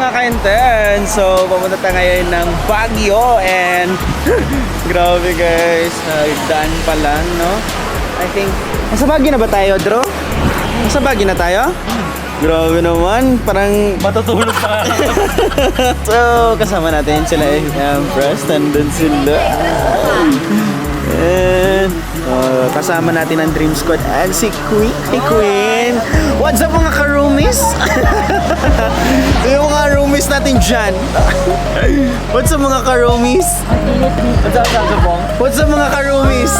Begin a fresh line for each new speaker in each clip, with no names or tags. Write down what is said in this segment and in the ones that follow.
mga kainten? So, pumunta tayo ngayon ng Baguio and grabe guys, daan pa lang, no? I think, nasa Baguio na ba tayo, Dro? Nasa Baguio na tayo? Grabe naman, parang matutulog pa. So, kasama natin sila Empress, nandun sila. And kasama natin ang Dream Squad and si Queen. Hey Queen! What's up mga ka-roomies? Yung mga roomies natin dyan. What's up mga ka-roomies? What's up Bong? What's up mga ka-roomies?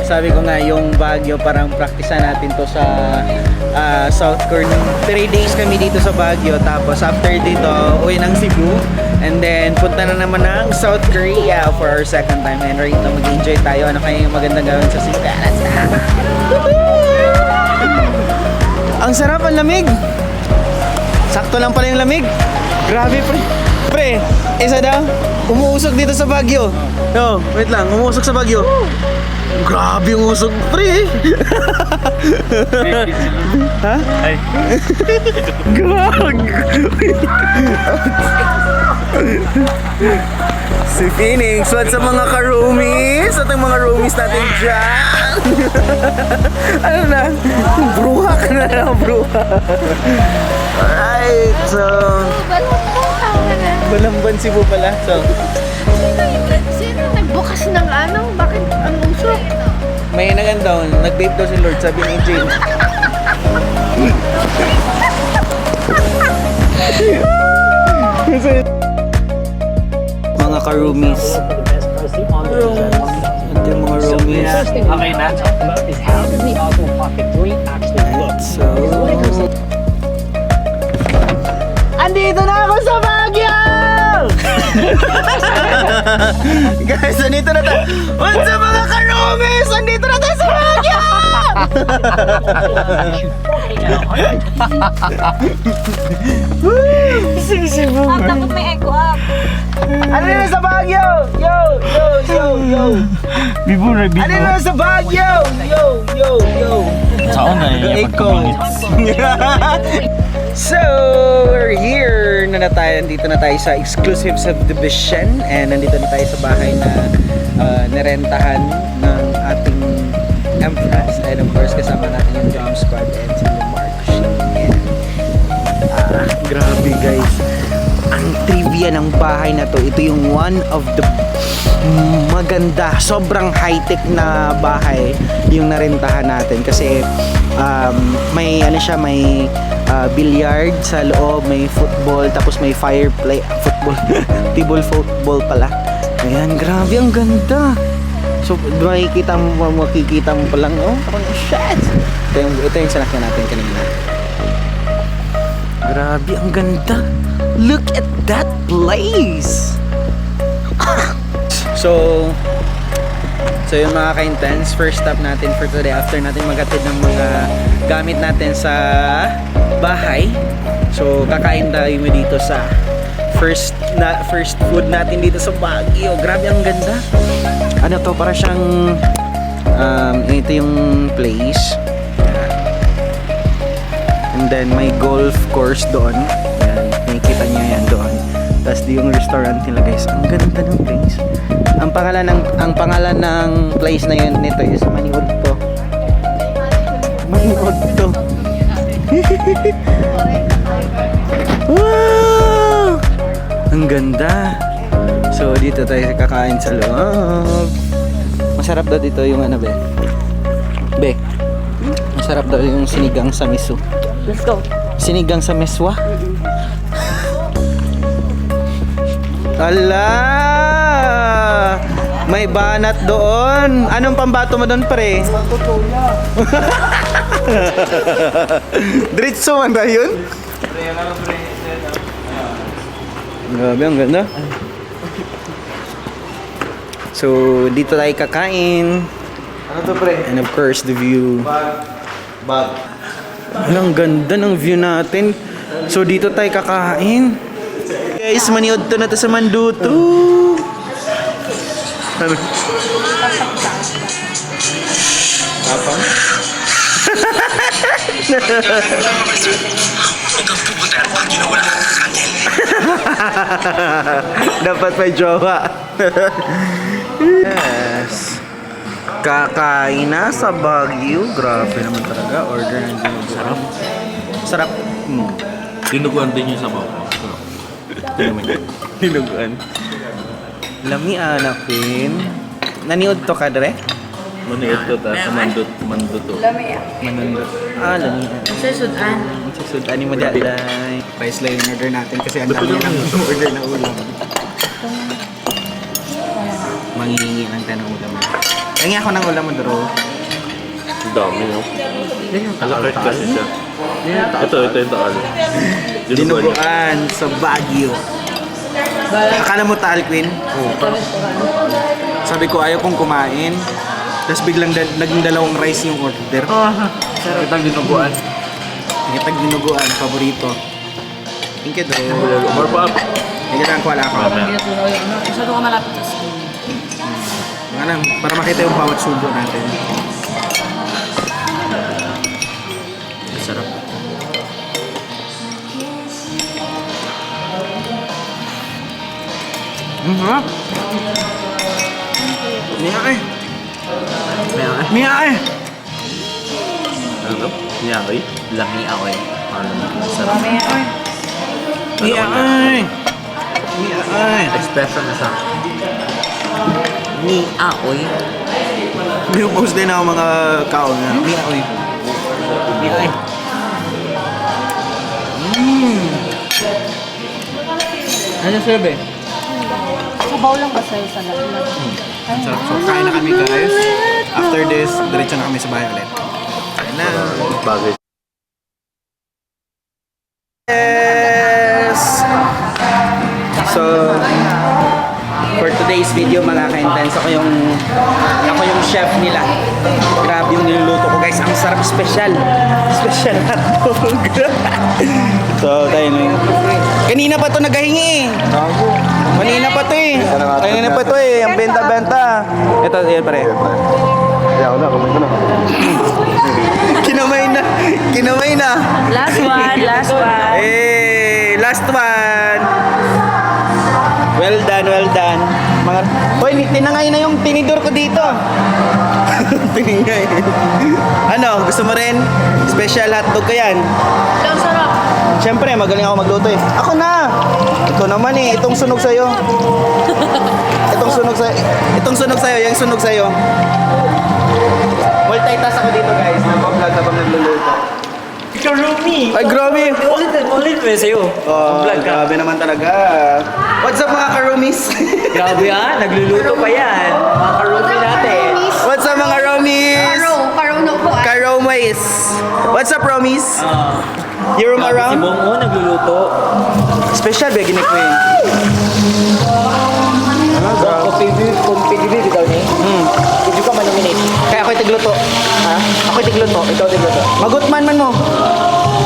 Sabi ko nga yung Baguio parang praktisan natin to sa South Korea. 3 days kami dito sa Baguio, tapos after dito uwi ng Cebu, and then punta na naman ng South Korea for our second time. And right now mag-enjoy tayo. Ano kaya yung magandang gawin sa Cebu? Ang sarap, ang lamig. Sakto lang pala yung lamig. Grabe pre, isa daw umuusok dito sa Baguio. No, wait lang, umuusok sa Baguio. Grabe yung usok, pre. Ha? Ay. Gag. Si Phoenix, what's sa mga ka-roomies? At ang mga roomies natin dyan. Ano na? Bruha ka na lang, bruha. Alright, so Balamban Cebu pala. So
Sino nagbukas ng ano? Bakit ang usok?
may nagandaw, nag-vape daw si Lord, sabi ni Jane. Mga ka-roomies. Ito yung mga roomies.
Okay na.
So
Andito na ako sa Baguio!
guys, andito na tayo. What's up mga ka-roomies? Andito na tayo sa Baguio!
Dapat may echo up.
Ano na sa Baguio? Yo! Ano na sa Baguio? Yo!
Saan na
Echo. So, we're here na tayo. Nandito na tayo sa exclusive subdivision and nandito na tayo sa bahay na narentahan ng ating Empress, and of course kasama natin yung Dream Squad and si Mark Sheen. Grabe guys, ang trivia ng bahay na to, ito yung one of the maganda, sobrang high-tech na bahay yung narentahan natin kasi may ano siya, may billiard sa loob, may football, tapos may fireplace, table football pala. Ayan, grabe, ang ganda. So, makikita mo pa lang, oh, shit. Ito yung sinakyan natin kanina. Grabe, ang ganda. Look at that place. So yung mga ka-intense, first stop natin for today after natin maghatid ng mga gamit natin sa bahay. So kakain tayo dito sa first food natin dito sa Baguio. Grabe, ang ganda. Ano to, para siyang ito yung place. And then may golf course doon. Yan, makikita niyo yan doon. Tapos yung restaurant nila guys. Ang ganda ng place. Ang pangalan ng place na yun nito is Maniudto. Wow! Ang ganda. So dito tayo kakain sa loob. Masarap daw dito yung ano, Be. Masarap daw yung sinigang sa miso.
Let's go.
Sinigang sa meswa. Ala! May banat doon. Anong pambato mo doon, pre? Diretso man ba yun? Grabe, ang ganda. So, dito tayo kakain.
Ano to, pre?
And of course, the view.
Bag.
Ang ganda ng view natin. So, dito tayo kakain. Guys, maniod to na to sa Manduto. Ano? Tapang? Dapat may jowa. Yes. Kakain na sa Baguio. Grabe naman talaga. Order ng dinuguan. Sarap. Sarap.
Dinuguan din yung sabaw.
Dinuguan. Lami anapin. Naniod to ka, Dre?
Maniit ko ta, mandot to.
Lami ah.
Manundot. Ah, lami.
Susudan.
Susundan ni mo daday. Rice lang yung order natin kasi ang dami ng order na ulam. Mangingi lang tayo ng ulam. Kaya ako ng ulam mo, Dro.
Dami, no? Alakit kasi siya. Ito yung taal.
Dinuguan sa Baguio. Akala mo tal, Queen? Sabi ko ayaw kong kumain. Tapos biglang naging dalawang rice yung order.
Sarap itang dinuguan.
Itag dinuguan, paborito. Thank you, Dro.
More pa.
Hindi na wala ako.
Masyado ka malapit sa school.
Ano, para makita yung bawat subo natin.
Sarap.
Ha? Mia eh. Mia eh.
Ano to? Nyari? Lami ako eh. Sarap.
Mia eh. Mia eh.
Espresso na sa ni aoy.
May post din ako mga kaon na. Mia eh. Mia eh. Ano sabi?
Sabaw lang ba sa'yo sa lahat?
Sarap. So, kain na kami guys. After this, diretso na kami sa bahay ulit. Kain na.
bagay.
Yes! So, for today's video mga ka-intense, ako yung chef nila. Grabe yung niluluto ko guys. Ang sarap, special hotdog. So, tayo na yun. Kanina pa to naghahingi eh. Kanina pa to eh. Ang benta-benta. Ito, yan pare.
Kaya ako na, kumain ko na.
Kinamay na.
Last one.
Eh, last one. Well done. Hoy, tinangay na yung tinidor ko dito. Tiningay. Ano, gusto mo rin? Special hotdog ka yan.
Ang sarap.
Siyempre, magaling ako magluto eh. Ako na! Ito naman eh, itong sunog sa'yo. Yung sunog sa'yo. Multitask ako dito guys. Nagpa-vlog habang nagluluto.
Karumi!
Ay, grabe!
Ulit mo sa'yo.
Oh, grabe naman talaga. What's up mga karumis?
Grabe nagluluto pa yan. Mga karumi natin.
What's up mga romies?
Karo po.
Karomis. What's up romies? You roam
Si
around?
Bongo nagluluto.
Special ba gini ko yun?
Competitive ikaw ni? Hindi ka manominate.
Kaya ako'y tigluto.
Ha?
Ako'y tigluto.
Ikaw tigluto.
Magutman man mo.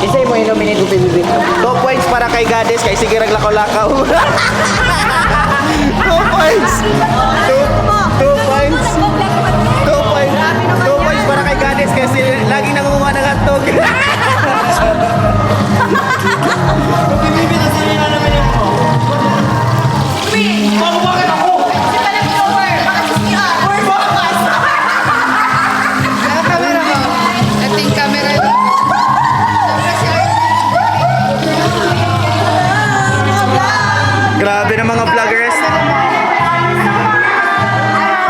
Isa mo i-nominate yung PBB.
2 points para kay Gades, kay sige raglakaw-lakaw. 2 points! 2 points! 2 points para kay Gades kasi lagi nangunguha ng hotdog. Grabe ng mga vloggers.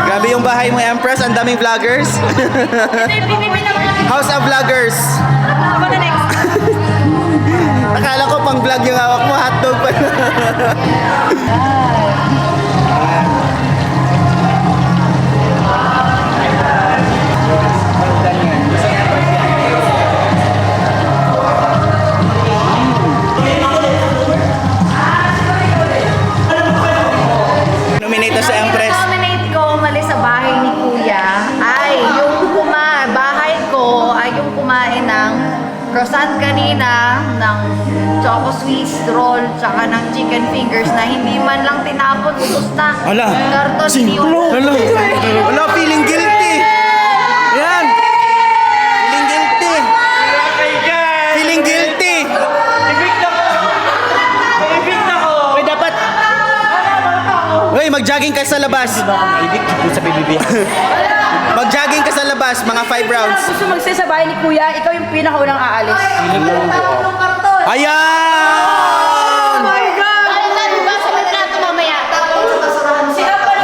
Grabe yung bahay mo, Empress. Ang daming vloggers. House of Vloggers. Akala ko pang vlog yung hawak mo, hotdog pa. Nominate na si Empress.
Nominate ko umalis sa bahay ni Kuya ay yung bahay ko ay yung kumain ng croissant kanina, ng choco swiss roll, tsaka ng chicken fingers na hindi man lang tinapon, ubos na.
Ala,
Karton
Ala, feeling guilty. Yan. Feeling guilty. Uy, mag-jogging ka sa labas.
Ibig ko sa PBB.
Mag-jogging ka sa labas, mga 5 rounds.
Gusto mag-stay sa bahay ni Kuya, ikaw yung pinakaunang aalis.
Ayan!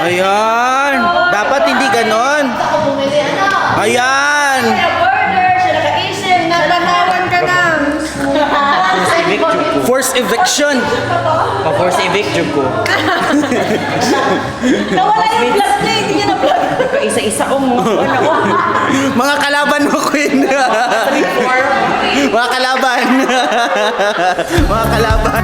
Ayan! Dapat hindi ganon. Ayan!
Order, siya nakaisip, nalatawan ka na.
Evict jug ko.
Forced eviction.
Pa-force evict jug ko.
Nawala yung vlog niya, hindi niya na-vlog.
Isa-isa kong mga ano.
Mga kalaban mo, Queen. Mga kalaban. Mga kalaban.